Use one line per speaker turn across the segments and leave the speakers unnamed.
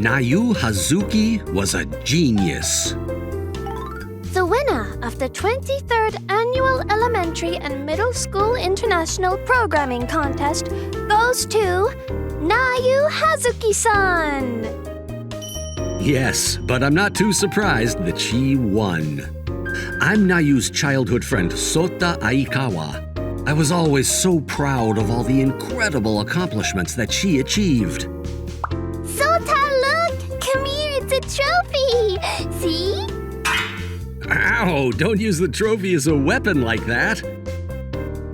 Nayu Hazuki was a genius.
The winner of the 23rd Annual Elementary and Middle School International Programming Contest goes to Nayu Hazuki-san.
Yes, but I'm not too surprised that she won. I'm Nayu's childhood friend, Sota Aikawa. I was always so proud of all the incredible accomplishments that she achieved.
Sota, look! Come here, it's a trophy! See?
Ow, don't use the trophy as a weapon like that.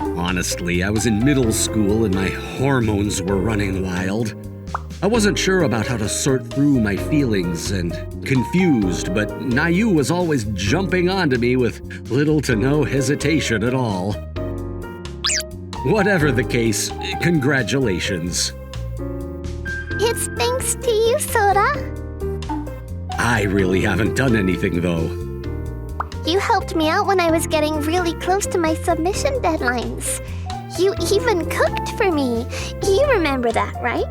Honestly, I was in middle school and my hormones were running wild. I wasn't sure about how to sort through my feelings and confused, but Nayu was always jumping onto me with little to no hesitation at all. Whatever the case, congratulations.
It's thanks to you, Sota.
I really haven't done anything, though.
You helped me out when I was getting really close to my submission deadlines. You even cooked for me. You remember that, right?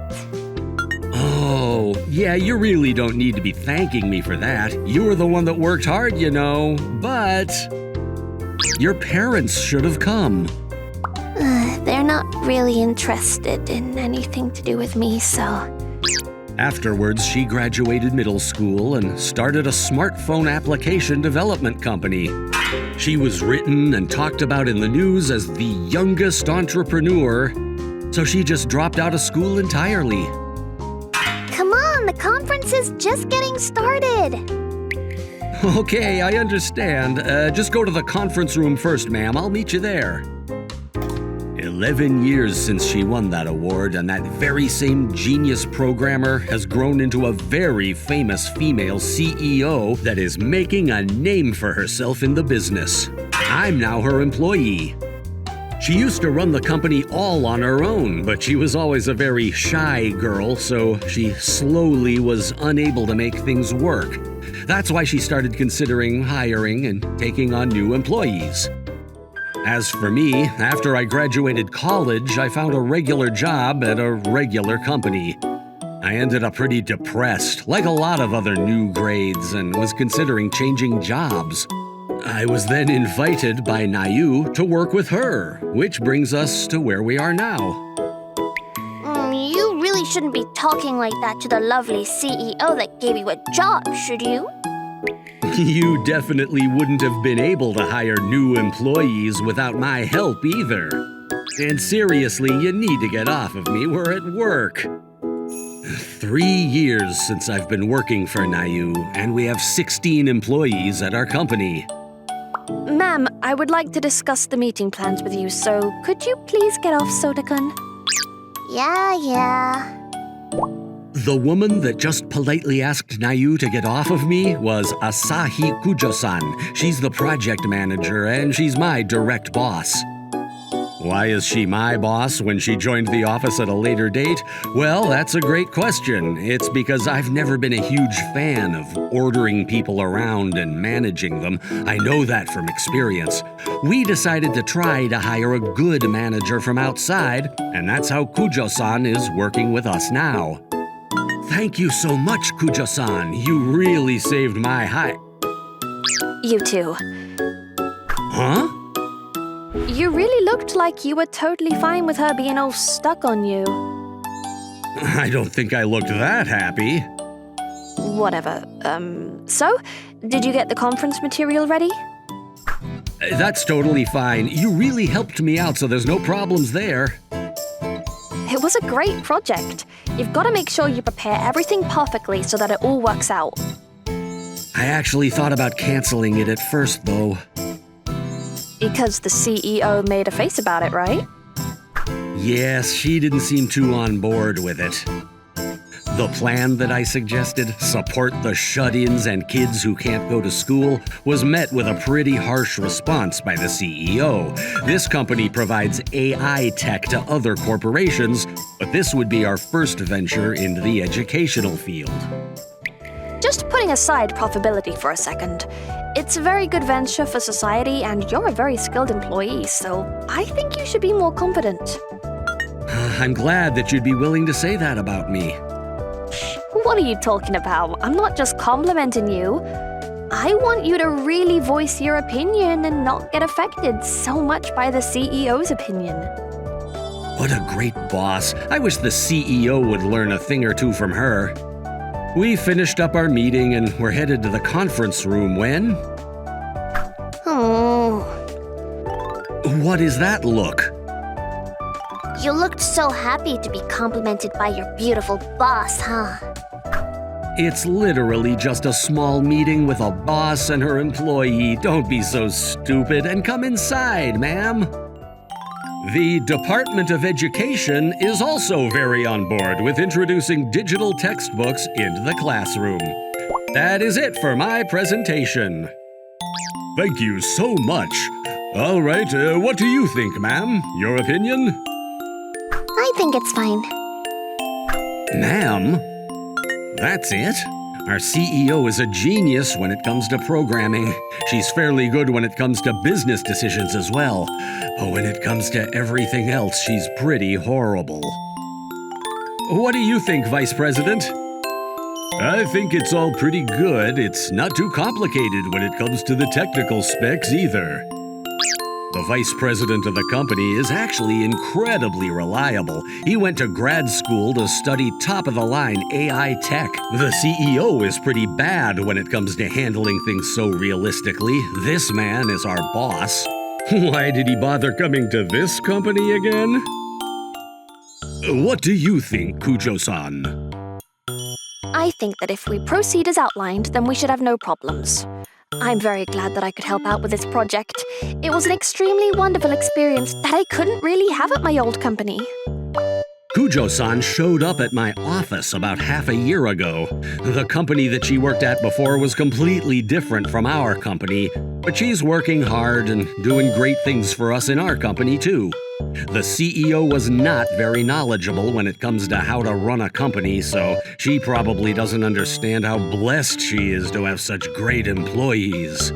Oh, yeah, you really don't need to be thanking me for that. You were the one that worked hard, you know. But your parents should have come.
They're not really interested in anything to do with me, so...
Afterwards, she graduated middle school and started a smartphone application development company. She was written and talked about in the news as the youngest entrepreneur, so she just dropped out of school entirely.
Come on, the conference is just getting started.
Okay, I understand. Just go to the conference room first, ma'am. I'll meet you there. 11 years since she won that award, and that very same genius programmer has grown into a very famous female CEO that is making a name for herself in the business. I'm now her employee. She used to run the company all on her own, but she was always a very shy girl, so she slowly was unable to make things work. That's why she started considering hiring and taking on new employees. As for me, after I graduated college, I found a regular job at a regular company. I ended up pretty depressed, like a lot of other new grades, and was considering changing jobs. I was then invited by Nayu to work with her, which brings us to where we are now.
You really shouldn't be talking like that to the lovely CEO that gave you a job, should you?
You definitely wouldn't have been able to hire new employees without my help either. And seriously, you need to get off of me. We're at work. 3 years since I've been working for Nayu, and we have 16 employees at our company.
Ma'am, I would like to discuss the meeting plans with you, so could you please get off, Sota-kun?
Yeah.
The woman that just politely asked Nayu to get off of me was Asahi Kujo-san. She's the project manager, and she's my direct boss. Why is she my boss when she joined the office at a later date? Well, that's a great question. It's because I've never been a huge fan of ordering people around and managing them. I know that from experience. We decided to try to hire a good manager from outside, and that's how Kujo-san is working with us now. Thank you so much, Kujo-san. You really saved my hide.
You too.
Huh?
You really looked like you were totally fine with her being all stuck on you.
I don't think I looked that happy.
Whatever. So, did you get the conference material ready?
That's totally fine. You really helped me out, so there's no problems there.
It was a great project. You've got to make sure you prepare everything perfectly so that it all works out.
I actually thought about canceling it at first, though.
Because the CEO made a face about it, right?
Yes, she didn't seem too on board with it. The plan that I suggested, support the shut-ins and kids who can't go to school, was met with a pretty harsh response by the CEO. This company provides AI tech to other corporations, but this would be our first venture into the educational field.
Just putting aside profitability for a second, it's a very good venture for society and you're a very skilled employee, so I think you should be more confident.
I'm glad that you'd be willing to say that about me.
What are you talking about? I'm not just complimenting you. I want you to really voice your opinion and not get affected so much by the CEO's opinion.
What a great boss. I wish the CEO would learn a thing or two from her. We finished up our meeting and were headed to the conference room when...
Oh,
What is that look?
you looked so happy to be complimented by your beautiful boss, huh?
It's literally just a small meeting with a boss and her employee. Don't be so stupid and come inside, ma'am. The Department of Education is also very on board with introducing digital textbooks into the classroom. That is it for my presentation. Thank you so much. All right, what do you think, ma'am? Your opinion?
I think it's fine.
Ma'am? That's it? Our CEO is a genius when it comes to programming. She's fairly good when it comes to business decisions as well. But when it comes to everything else, she's pretty horrible. What do you think, Vice President? I think it's all pretty good. It's not too complicated when it comes to the technical specs either. The vice president of the company is actually incredibly reliable. He went to grad school to study top-of-the-line AI tech. The CEO is pretty bad when it comes to handling things so realistically. This man is our boss. Why did he bother coming to this company again? What do you think, Kujo-san?
I think that if we proceed as outlined, then we should have no problems. I'm very glad that I could help out with this project. It was an extremely wonderful experience that I couldn't really have at my old company.
Kujo-san showed up at my office about half a year ago. The company that she worked at before was completely different from our company, but she's working hard and doing great things for us in our company too. The CEO was not very knowledgeable when it comes to how to run a company, so she probably doesn't understand how blessed she is to have such great employees.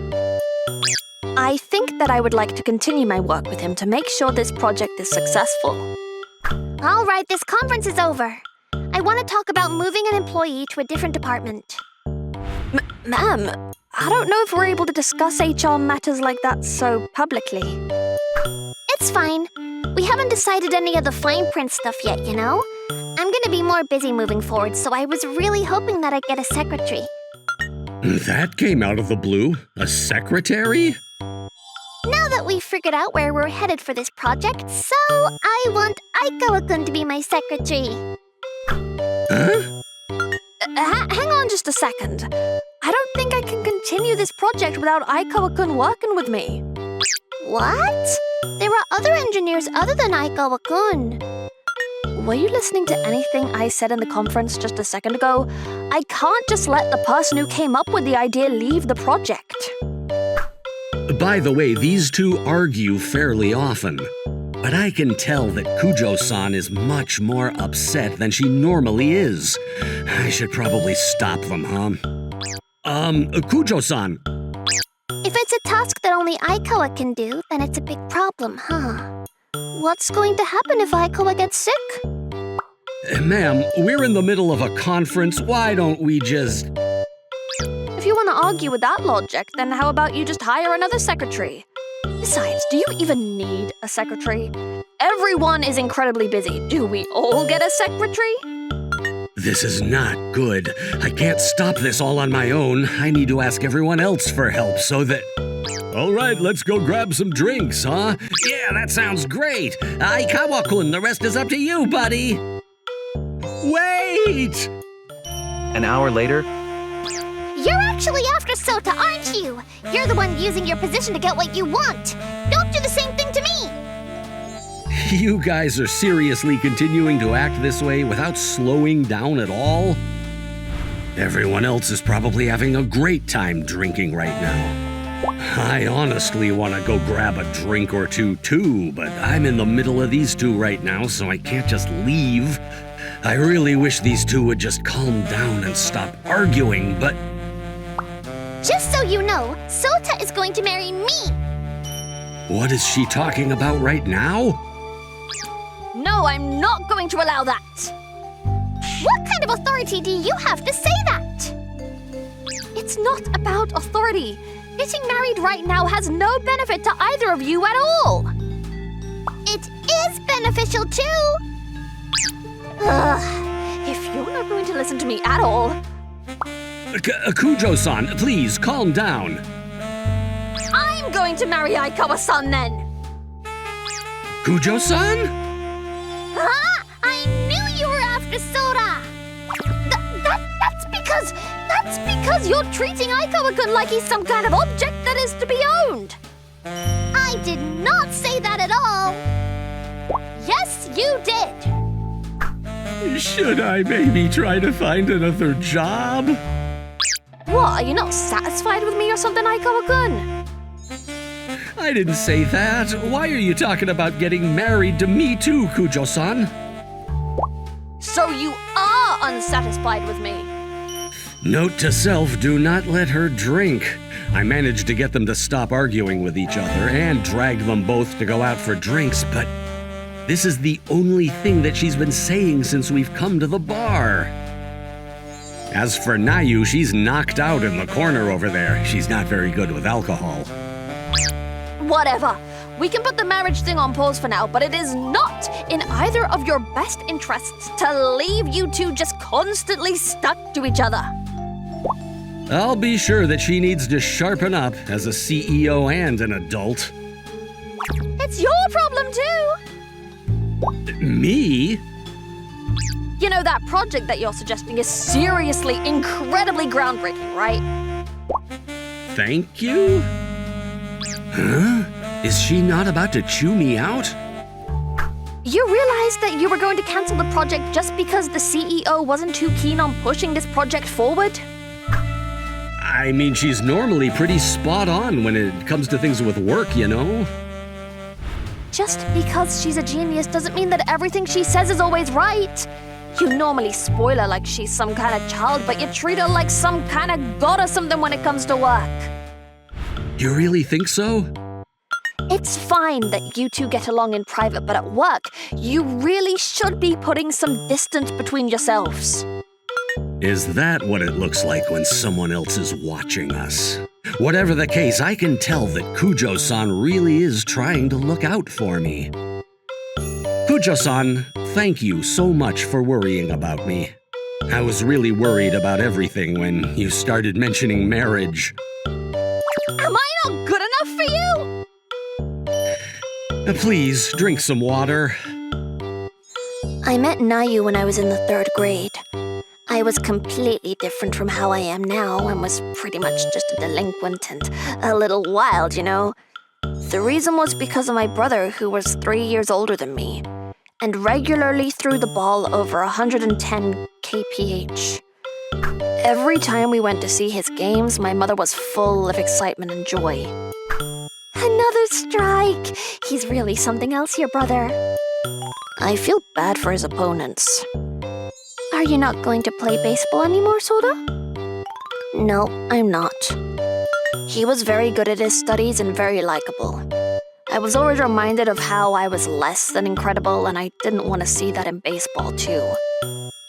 I think that I would like to continue my work with him to make sure this project is successful.
All right, this conference is over. I want to talk about moving an employee to a different department.
Ma'am, I don't know if we're able to discuss HR matters like that so publicly.
It's fine. We haven't decided any of the fine print stuff yet, you know? I'm gonna be more busy moving forward, so I was really hoping that I'd get a secretary.
That came out of the blue. A secretary?
Now that we've figured out where we're headed for this project, so I want Aikawa-kun to be my secretary.
Huh?
Hang on just a second. I don't think I can continue this project without Aikawa-kun working with me.
What? There are other engineers other than Aikawa-kun.
Were you listening to anything I said in the conference just a second ago? I can't just let the person who came up with the idea leave the project.
By the way, these two argue fairly often. But I can tell that Kujo-san is much more upset than she normally is. I should probably stop them, huh? Kujo-san.
If it's a task that only Aikawa can do, then it's a big problem, huh? What's going to happen if Aikawa gets sick?
Ma'am, we're in the middle of a conference. Why don't we just...
If you want to argue with that logic, then how about you just hire another secretary? Besides, do you even need a secretary? Everyone is incredibly busy. Do we all get a secretary?
This is not good. I can't stop this all on my own. I need to ask everyone else for help so that... All right, let's go grab some drinks, huh? Yeah, that sounds great. Aikawa-kun, the rest is up to you, buddy. Wait!
An hour later,
You're actually after Sota, aren't you? You're the one using your position to get what you want. Don't do the same thing to me.
You guys are seriously continuing to act this way without slowing down at all? Everyone else is probably having a great time drinking right now. I honestly want to go grab a drink or two too, but I'm in the middle of these two right now, so I can't just leave. I really wish these two would just calm down and stop arguing, but...
Just so you know, Sota is going to marry me.
What is she talking about right now?
No, I'm not going to allow that.
What kind of authority do you have to say that?
It's not about authority. Getting married right now has no benefit to either of you at all.
It is beneficial too.
If you're not going to listen to me at all,
Kujo-san, please calm down.
I'm going to marry Aikawa-san then.
Kujo-san?
Huh? I knew you were after Sora.
That's because you're treating Aikawa-kun like he's some kind of object that is to be owned.
I did not say that at all. Yes, you did.
Should I maybe try to find another job?
What, are you not satisfied with me or something, Aikawa-kun?
I didn't say that. Why are you talking about getting married to me too, Kujo-san?
So you are unsatisfied with me.
Note to self, do not let her drink. I managed to get them to stop arguing with each other and dragged them both to go out for drinks, but this is the only thing that she's been saying since we've come to the bar. As for Nayu, she's knocked out in the corner over there. She's not very good with alcohol.
Whatever. We can put the marriage thing on pause for now, but it is not in either of your best interests to leave you two just constantly stuck to each other.
I'll be sure that she needs to sharpen up as a CEO and an adult.
It's your problem too.
Me?
You know, that project that you're suggesting is seriously incredibly groundbreaking, right?
Thank you? Huh? Is she not about to chew me out?
You realized that you were going to cancel the project just because the CEO wasn't too keen on pushing this project forward?
I mean, she's normally pretty spot on when it comes to things with work, you know?
Just because she's a genius doesn't mean that everything she says is always right. You normally spoil her like she's some kind of child, but you treat her like some kind of god or something when it comes to work.
You really think so?
It's fine that you two get along in private, but at work, you really should be putting some distance between yourselves.
Is that what it looks like when someone else is watching us? Whatever the case, I can tell that Kujo-san really is trying to look out for me. Kujo-san, thank you so much for worrying about me. I was really worried about everything when you started mentioning marriage.
Am I not good enough for you?
Please, drink some water.
I met Nayu when I was in the 3rd grade. I was completely different from how I am now and was pretty much just a delinquent and a little wild, you know. The reason was because of my brother, who was 3 years older than me, and regularly threw the ball over 110 kph. Every time we went to see his games, my mother was full of excitement and joy. Another strike! He's really something else, your brother. I feel bad for his opponents. Are you not going to play baseball anymore, Soda? No, I'm not. He was very good at his studies and very likable. I was always reminded of how I was less than incredible, and I didn't want to see that in baseball, too.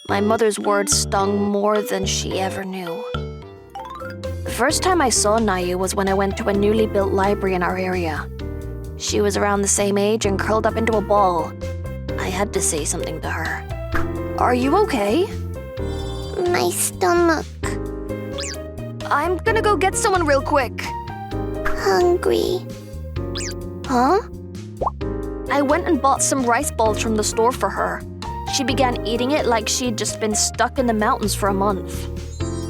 My mother's words stung more than she ever knew. The first time I saw Nayu was when I went to a newly built library in our area. She was around the same age and curled up into a ball. I had to say something to her. Are you okay? My stomach.
I'm gonna go get someone real quick.
Hungry.
Huh? I went and bought some rice balls from the store for her. She began eating it like she'd just been stuck in the mountains for a month.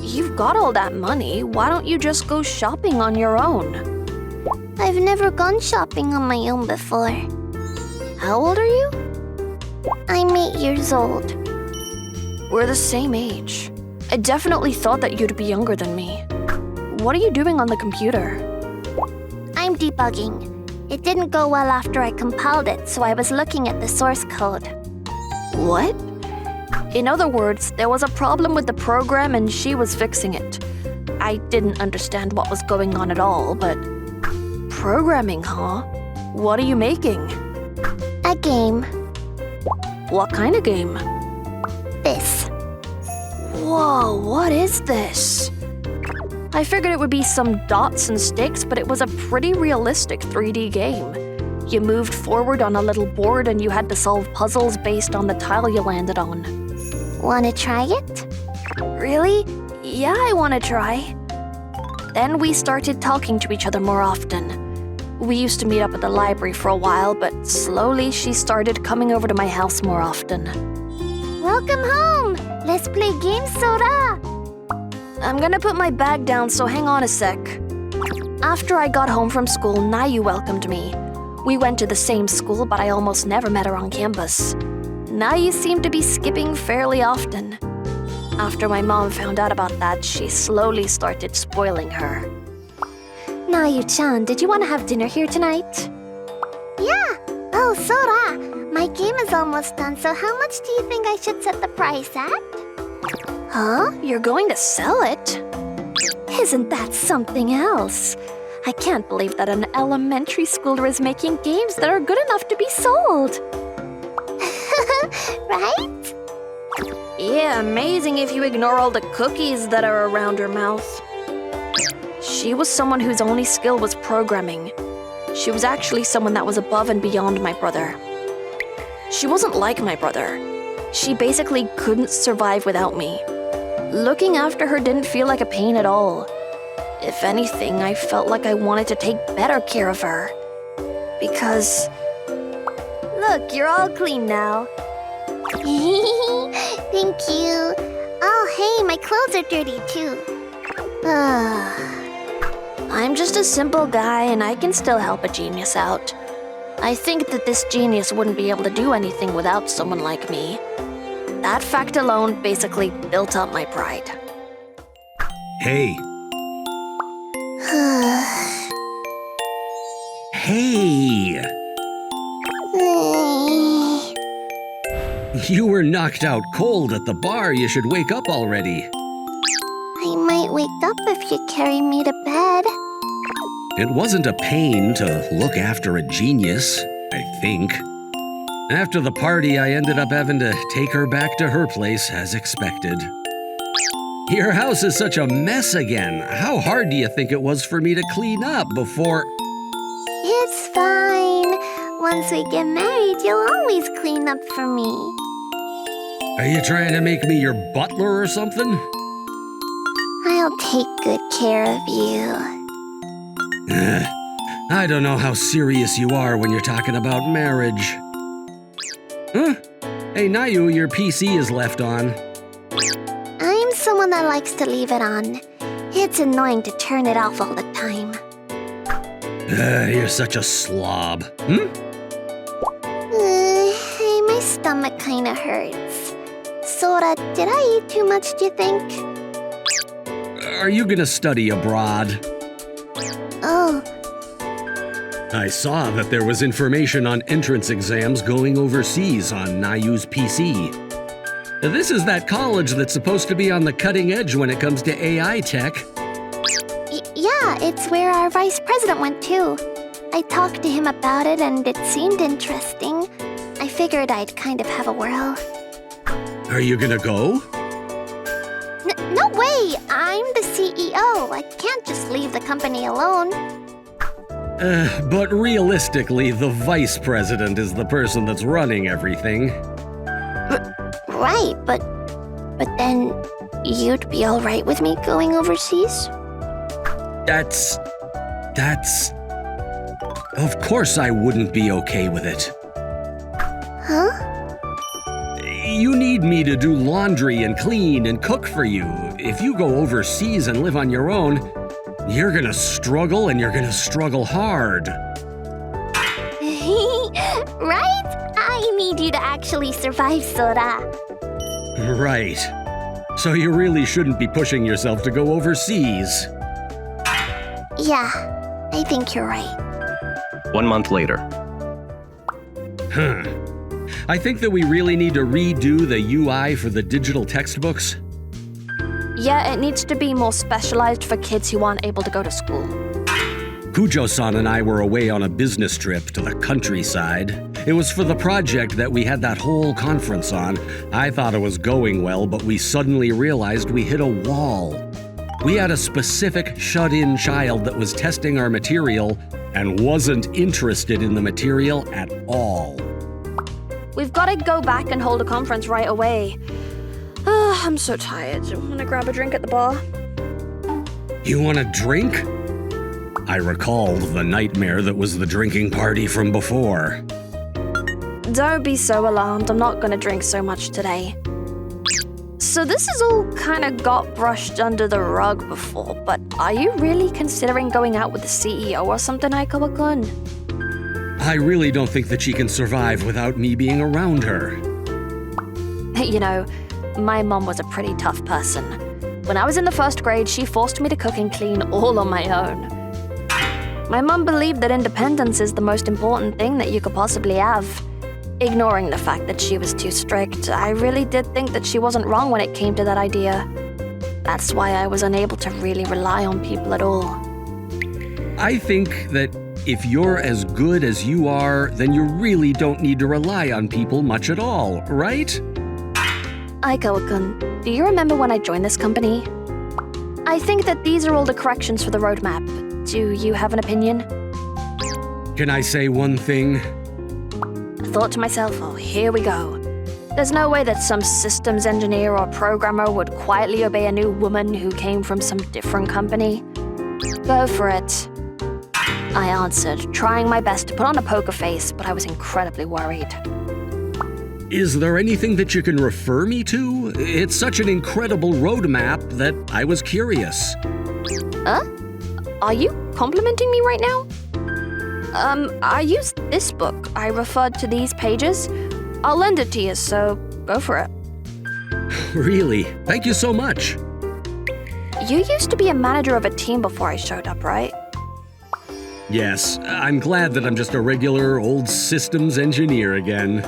You've got all that money, why don't you just go shopping on your own?
I've never gone shopping on my own before.
How old are you?
I'm 8 years old.
We're the same age. I definitely thought that you'd be younger than me. What are you doing on the computer?
I'm debugging. It didn't go well after I compiled it, so I was looking at the source code.
What? In other words, there was a problem with the program and she was fixing it. I didn't understand what was going on at all, but... Programming, huh? What are you making?
A game.
What kind of game?
This.
Whoa, what is this? I figured it would be some dots and sticks, but it was a pretty realistic 3D game. You moved forward on a little board and you had to solve puzzles based on the tile you landed on.
Wanna try it?
Really? Yeah, I want to try. Then we started talking to each other more often. We used to meet up at the library for a while, but slowly she started coming over to my house more often.
Welcome home! Let's play games, Sora!
I'm gonna put my bag down, so hang on a sec. After I got home from school, Nayu welcomed me. We went to the same school, but I almost never met her on campus. Nayu seemed to be skipping fairly often. After my mom found out about that, she slowly started spoiling her.
Nayu-chan, did you want to have dinner here tonight? Yeah! Oh, Sora! My game is almost done, so how much do you think I should set the price at?
Huh? You're going to sell it?
Isn't that something else?
I can't believe that an elementary schooler is making games that are good enough to be sold.
Right?
Yeah, amazing if you ignore all the cookies that are around her mouth. She was someone whose only skill was programming. She was actually someone that was above and beyond my brother. She wasn't like my brother. She basically couldn't survive without me. Looking after her didn't feel like a pain at all. If anything, I felt like I wanted to take better care of her. Because...
Look, you're all clean now. Thank you. Oh, hey, my clothes are dirty too.
I'm just a simple guy and I can still help a genius out. I think that this genius wouldn't be able to do anything without someone like me. That fact alone basically built up my pride.
Hey. Hey! You were knocked out cold at the bar. You should wake up already.
I might wake up if you carry me to bed.
It wasn't a pain to look after a genius, I think. After the party, I ended up having to take her back to her place as expected. Your house is such a mess again. How hard do you think it was for me to clean up before...
It's fine. Once we get married, you'll always clean up for me.
Are you trying to make me your butler or something?
I'll take good care of you.
I don't know how serious you are when you're talking about marriage. Huh? Hey, Nayu, your PC is left on.
I'm someone that likes to leave it on. It's annoying to turn it off all the time.
You're such a slob.
Hey, my stomach kinda hurts. Sora, did I eat too much, do you think?
Are you gonna study abroad?
Oh,
I saw that there was information on entrance exams going overseas on Nayu's PC. This is that college that's supposed to be on the cutting edge when it comes to AI tech.
Yeah, it's where our vice president went too. I talked to him about it and it seemed interesting. I figured I'd kind of have a whirl.
Are you gonna go?
No way! I'm the CEO. I can't just leave the company alone.
But realistically, the vice president is the person that's running everything.
Right, but then you'd be all right with me going overseas?
That's... Of course I wouldn't be okay with it.
Huh?
You need me to do laundry and clean and cook for you. If you go overseas and live on your own, you're gonna struggle and you're gonna struggle hard.
Right? I need you to actually survive, Sora.
Right. So you really shouldn't be pushing yourself to go overseas.
Yeah, I think you're right.
1 month later.
I think that we really need to redo the UI for the digital textbooks.
Yeah, it needs to be more specialized for kids who aren't able to go to school.
Kujo-san and I were away on a business trip to the countryside. It was for the project that we had that whole conference on. I thought it was going well, but we suddenly realized we hit a wall. We had a specific shut-in child that was testing our material and wasn't interested in the material at all.
We've got to go back and hold a conference right away. I'm so tired. I'm gonna grab a drink at the bar.
You want a drink? I recalled the nightmare that was the drinking party from before.
Don't be so alarmed. I'm not gonna drink so much today. So this has all kind of got brushed under the rug before, but are you really considering going out with the CEO or something, Aikawa-kun?
I really don't think that she can survive without me being around her.
You know, my mom was a pretty tough person. When I was in the first grade, she forced me to cook and clean all on my own. My mom believed that independence is the most important thing that you could possibly have. Ignoring the fact that she was too strict, I really did think that she wasn't wrong when it came to that idea. That's why I was unable to really rely on people at all.
I think that if you're as good as you are, then you really don't need to rely on people much at all, right?
Aikawa-kun, do you remember when I joined this company? I think that these are all the corrections for the roadmap. Do you have an opinion?
Can I say one thing?
I thought to myself, oh, here we go. There's no way that some systems engineer or programmer would quietly obey a new woman who came from some different company. Go for it. I answered, trying my best to put on a poker face, but I was incredibly worried.
Is there anything that you can refer me to? It's such an incredible roadmap that I was curious.
Are you complimenting me right now? I used this book. I referred to these pages. I'll lend it to you, so go for it.
Really? Thank you so much.
You used to be a manager of a team before I showed up, right?
Yes, I'm glad that I'm just a regular old systems engineer again.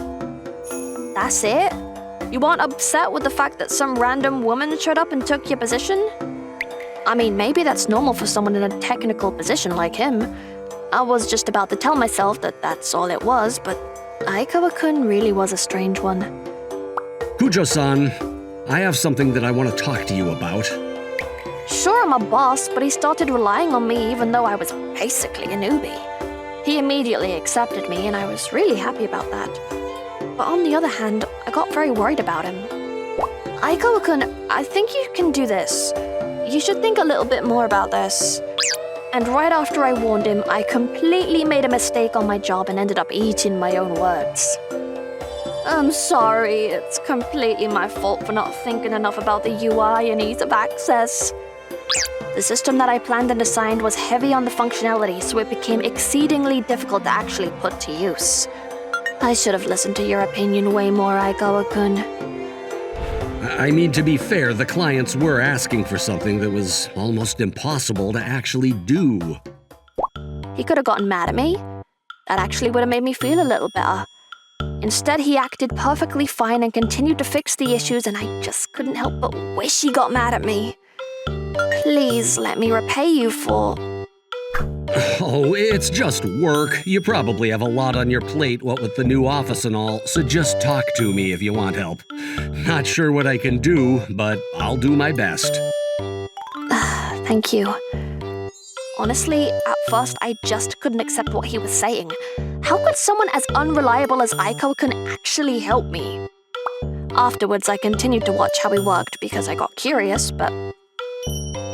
That's it? You weren't upset with the fact that some random woman showed up and took your position? I mean, maybe that's normal for someone in a technical position like him. I was just about to tell myself that that's all it was, but Aikawa-kun really was a strange one.
Kujo-san, I have something that I want to talk to you about.
Sure, I'm a boss, but he started relying on me even though I was basically a newbie. He immediately accepted me, and I was really happy about that. But on the other hand, I got very worried about him. Aikawa-kun, I think you can do this. You should think a little bit more about this. And right after I warned him, I completely made a mistake on my job and ended up eating my own words. I'm sorry, it's completely my fault for not thinking enough about the UI and ease of access. The system that I planned and designed was heavy on the functionality, so it became exceedingly difficult to actually put to use. I should have listened to your opinion way more, Aikawa-kun.
I mean, to be fair, the clients were asking for something that was almost impossible to actually do.
He could have gotten mad at me. That actually would have made me feel a little better. Instead, he acted perfectly fine and continued to fix the issues, and I just couldn't help but wish he got mad at me. Please let me repay you for...
Oh, it's just work. You probably have a lot on your plate, what with the new office and all, so just talk to me if you want help. Not sure what I can do, but I'll do my best.
Thank you. Honestly, at first I just couldn't accept what he was saying. How could someone as unreliable as Aikawa-kun actually help me? Afterwards, I continued to watch how he worked because I got curious, but...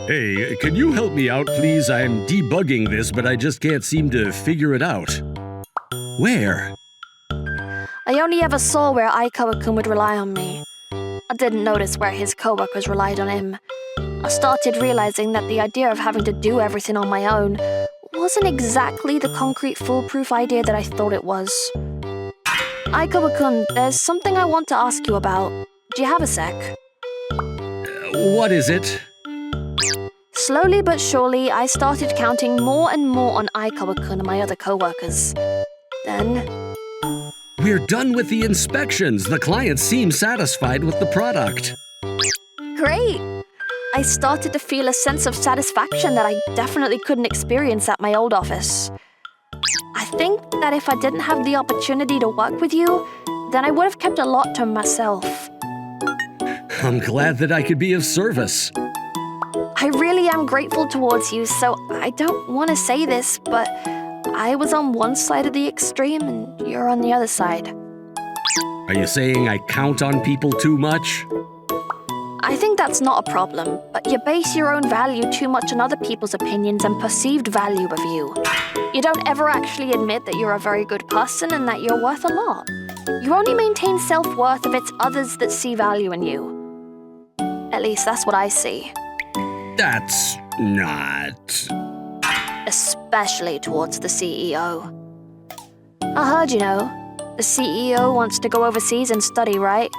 Hey, can you help me out, please? I'm debugging this, but I just can't seem to figure it out. Where?
I only ever saw where Aikawa-kun would rely on me. I didn't notice where his coworkers relied on him. I started realizing that the idea of having to do everything on my own wasn't exactly the concrete, foolproof idea that I thought it was. Aikawa-kun, there's something I want to ask you about. Do you have a sec?
What is it?
Slowly but surely, I started counting more and more on Aikawa-kun and my other coworkers. Then...
We're done with the inspections. The clients seem satisfied with the product.
Great! I started to feel a sense of satisfaction that I definitely couldn't experience at my old office. I think that if I didn't have the opportunity to work with you, then I would have kept a lot to myself.
I'm glad that I could be of service.
I really am grateful towards you, so I don't want to say this, but I was on one side of the extreme and you're on the other side.
Are you saying I count on people too much?
I think that's not a problem, but you base your own value too much on other people's opinions and perceived value of you. You don't ever actually admit that you're a very good person and that you're worth a lot. You only maintain self-worth if it's others that see value in you. At least that's what I see.
That's not...
Especially towards the CEO. I heard, the CEO wants to go overseas and study, right?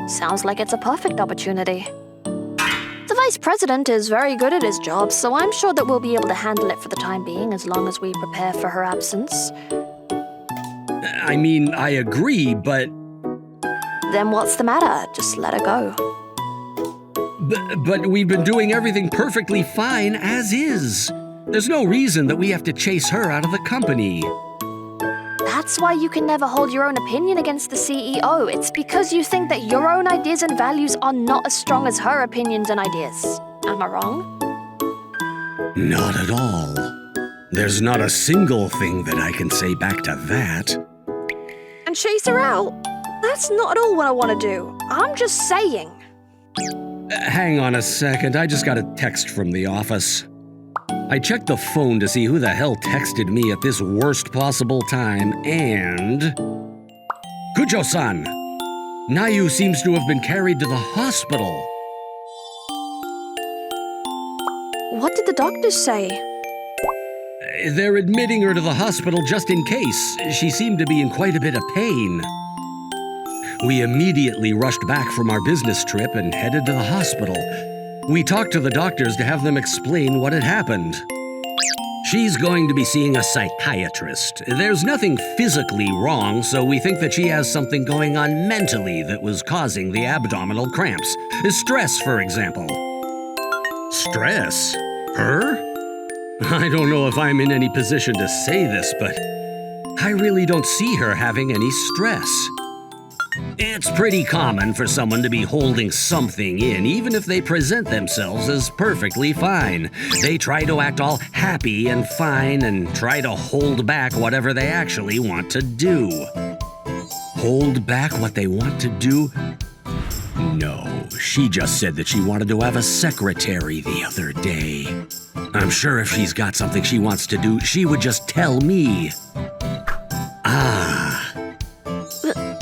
Sounds like it's a perfect opportunity. The vice president is very good at his job, so I'm sure that we'll be able to handle it for the time being as long as we prepare for her absence.
I mean, I agree, but...
Then what's the matter? Just let her go.
But we've been doing everything perfectly fine as is. There's no reason that we have to chase her out of the company.
That's why you can never hold your own opinion against the CEO. It's because you think that your own ideas and values are not as strong as her opinions and ideas. Am I wrong?
Not at all. There's not a single thing that I can say back to that.
And chase her out? That's not at all what I want to do. I'm just saying.
Hang on a second, I just got a text from the office. I checked the phone to see who the hell texted me at this worst possible time, and... Kujo-san! Nayu seems to have been carried to the hospital.
What did the doctors say?
They're admitting her to the hospital just in case. She seemed to be in quite a bit of pain. We immediately rushed back from our business trip and headed to the hospital. We talked to the doctors to have them explain what had happened. She's going to be seeing a psychiatrist. There's nothing physically wrong, so we think that she has something going on mentally that was causing the abdominal cramps. Stress, for example. Stress? Her? I don't know if I'm in any position to say this, but I really don't see her having any stress. It's pretty common for someone to be holding something in, even if they present themselves as perfectly fine. They try to act all happy and fine and try to hold back whatever they actually want to do. Hold back what they want to do? No, she just said that she wanted to have a secretary the other day. I'm sure if she's got something she wants to do, she would just tell me.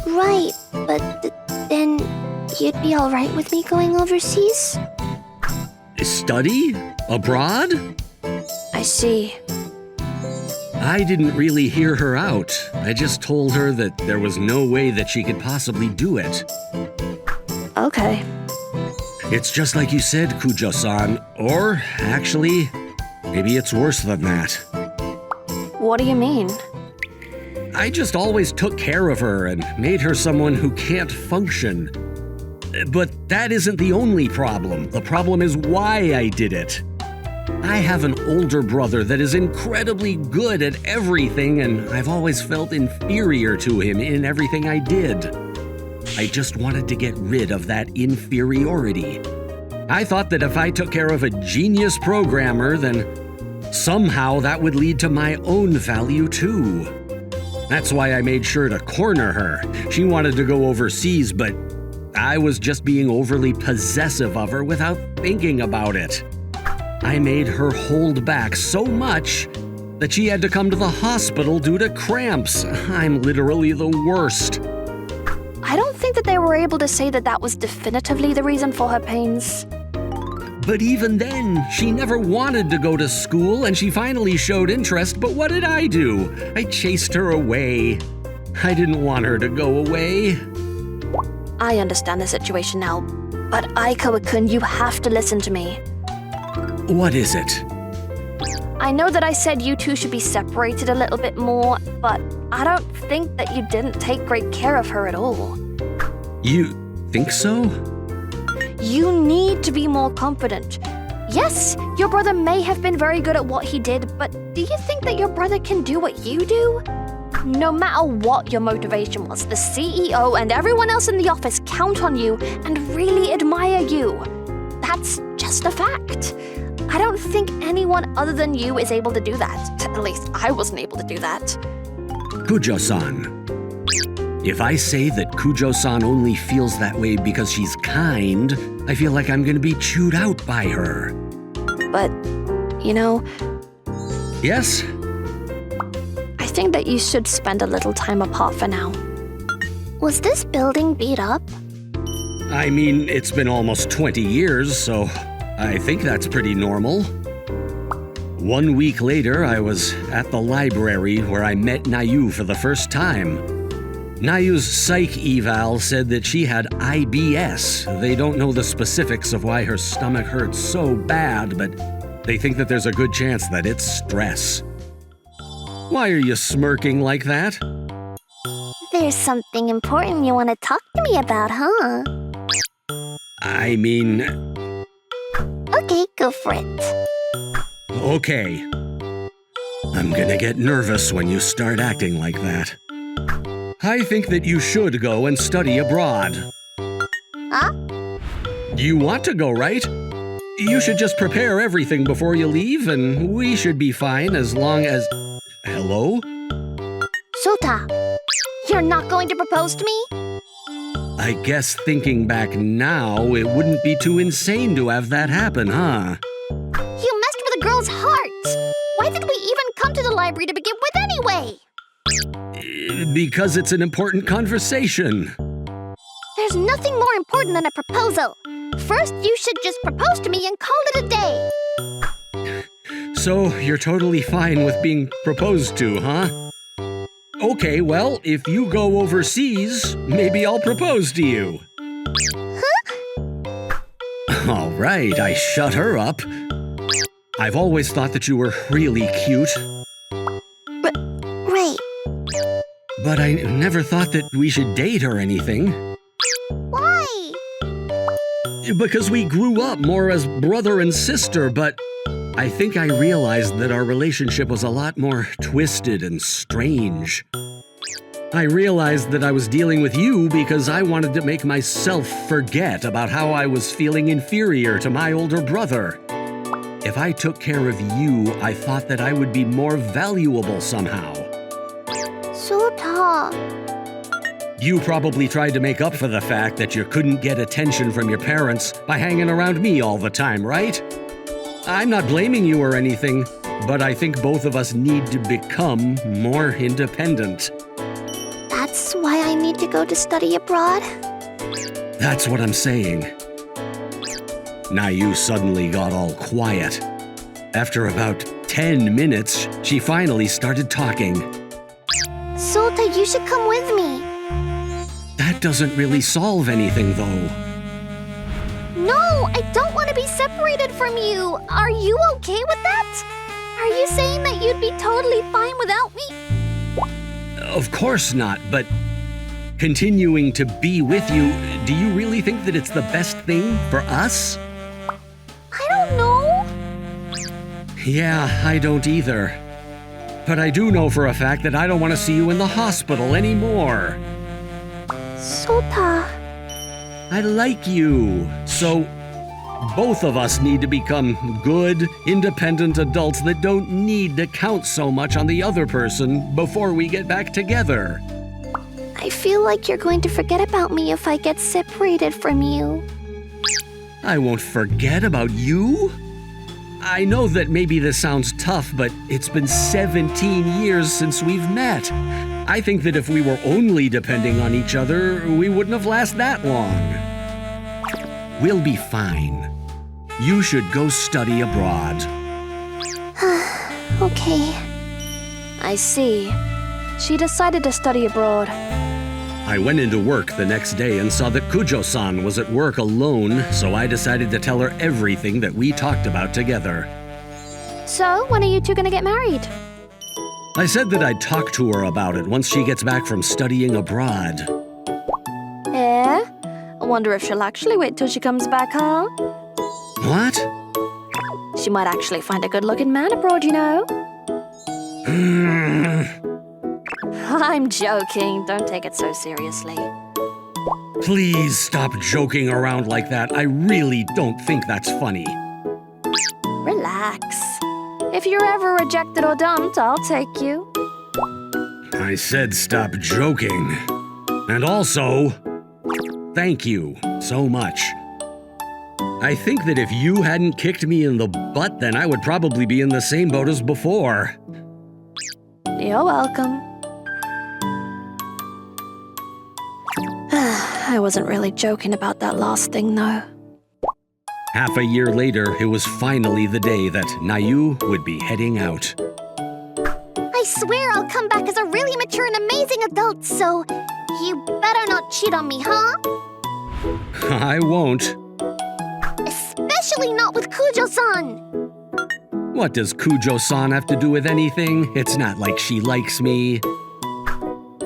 Right, but then you'd be all right with me going overseas?
Study? Abroad?
I see.
I didn't really hear her out. I just told her that there was no way that she could possibly do it.
Okay.
It's just like you said, Kujo-san. Or, actually, maybe it's worse than that.
What do you mean?
I just always took care of her and made her someone who can't function. But that isn't the only problem. The problem is why I did it. I have an older brother that is incredibly good at everything, and I've always felt inferior to him in everything I did. I just wanted to get rid of that inferiority. I thought that if I took care of a genius programmer, then somehow that would lead to my own value too. That's why I made sure to corner her. She wanted to go overseas, but I was just being overly possessive of her without thinking about it. I made her hold back so much that she had to come to the hospital due to cramps. I'm literally the worst.
I don't think that they were able to say that that was definitively the reason for her pains.
But even then, she never wanted to go to school, and she finally showed interest, but what did I do? I chased her away. I didn't want her to go away.
I understand the situation now, but Aikawa-kun, you have to listen to me.
What is it?
I know that I said you two should be separated a little bit more, but I don't think that you didn't take great care of her at all.
You think so?
You need to be more confident. Yes, your brother may have been very good at what he did, but do you think that your brother can do what you do? No matter what your motivation was, the CEO and everyone else in the office count on you and really admire you. That's just a fact. I don't think anyone other than you is able to do that. At least I wasn't able to do that.
Kujo-san. If I say that Kujo-san only feels that way because she's kind, I feel like I'm gonna be chewed out by her.
But, you know,
Yes?
I think that you should spend a little time apart for now.
Was this building beat up?
I mean, it's been almost 20 years, so I think that's pretty normal. 1 week later, I was at the library where I met Nayu for the first time. Nayu's psych eval said that she had IBS. They don't know the specifics of why her stomach hurts so bad, but they think that there's a good chance that it's stress. Why are you smirking like that?
There's something important you want to talk to me about, huh?
I mean,
Okay, go for it.
okay. I'm gonna get nervous when you start acting like that. I think that you should go and study abroad.
Huh?
You want to go, right? You should just prepare everything before you leave, and we should be fine as long as... Hello?
Sota, you're not going to propose to me?
I guess thinking back now, it wouldn't be too insane to have that happen, huh?
You messed with a girl's heart. Why did we even come to the library to begin with anyway?
Because it's an important conversation.
There's nothing more important than a proposal. First, you should just propose to me and call it a day.
So, you're totally fine with being proposed to, huh? Okay, well, if you go overseas, maybe I'll propose to you.
Huh?
All right, I shut her up. I've always thought that you were really cute,
Right.
but I never thought that we should date or anything.
Why?
Because we grew up more as brother and sister, but I think I realized that our relationship was a lot more twisted and strange. I realized that I was dealing with you because I wanted to make myself forget about how I was feeling inferior to my older brother. If I took care of you, I thought that I would be more valuable somehow.
Sota.
You probably tried to make up for the fact that you couldn't get attention from your parents by hanging around me all the time, right? I'm not blaming you or anything, but I think both of us need to become more independent.
That's why I need to go to study abroad?
That's what I'm saying. Nayu suddenly got all quiet. After about 10 minutes, she finally started talking.
Sota, you should come with me.
That doesn't really solve anything, though.
No, I don't want to be separated from you. Are you okay with that? Are you saying that you'd be totally fine without me?
Of course not, but continuing to be with you, do you really think that it's the best thing for us?
I don't know.
Yeah, I don't either. But I do know for a fact that I don't want to see you in the hospital anymore.
Sota.
I like you. So, both of us need to become good, independent adults that don't need to count so much on the other person before we get back together.
I feel like you're going to forget about me if I get separated from you.
I won't forget about you. I know that maybe this sounds tough, but it's been 17 years since we've met. I think that if we were only depending on each other, we wouldn't have lasted that long. We'll be fine. You should go study abroad.
Okay.
I see. She decided to study abroad.
I went into work the next day and saw that Kujo-san was at work alone, so I decided to tell her everything that we talked about together.
So, when are you two gonna get married?
I said that I'd talk to her about it once she gets back from studying abroad.
Eh? I wonder if she'll actually wait till she comes back, huh?
What?
She might actually find a good-looking man abroad, you know. I'm joking. Don't take it so seriously.
Please stop joking around like that. I really don't think that's funny.
Relax. If you're ever rejected or dumped, I'll take you.
I said stop joking. And also, thank you so much. I think that if you hadn't kicked me in the butt, then I would probably be in the same boat as before.
You're welcome. I wasn't really joking about that last thing, though.
Half a year later, it was finally the day that Nayu would be heading out.
I swear I'll come back as a really mature and amazing adult, so you better not cheat on me, huh?
I won't.
Especially not with Kujo-san.
What does Kujo-san have to do with anything? It's not like she likes me.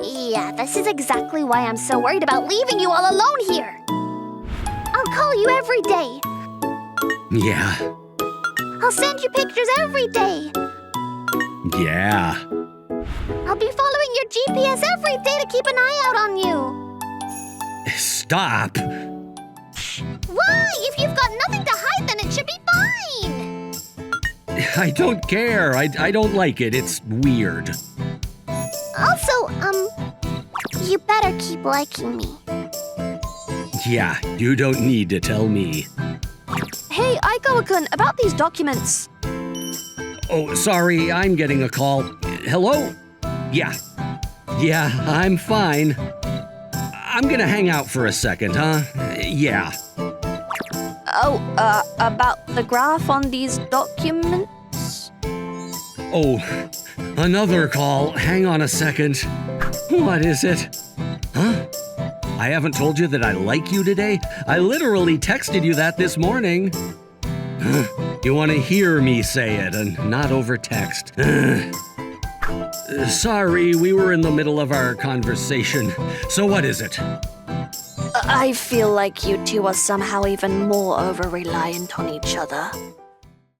Yeah, this is exactly why I'm so worried about leaving you all alone here. I'll call you every day.
Yeah.
I'll send you pictures every day.
Yeah.
I'll be following your GPS every day to keep an eye out on you.
Stop.
Why? If you've got nothing to hide, then it should be fine.
I don't care. I don't like it. It's weird.
Also, you better keep liking me.
Yeah, you don't need to tell me.
Hey, Aikawa-kun, about these documents.
Oh, sorry, I'm getting a call. Hello? Yeah. Yeah, I'm fine. I'm gonna hang out for a second, huh? Yeah.
Oh, about the graph on these documents?
Oh, another call. Hang on a second. What is it? Huh? I haven't told you that I like you today? I literally texted you that this morning. You want to hear me say it and not over text. Sorry, we were in the middle of our conversation. So what is it?
I feel like you two are somehow even more over-reliant on each other.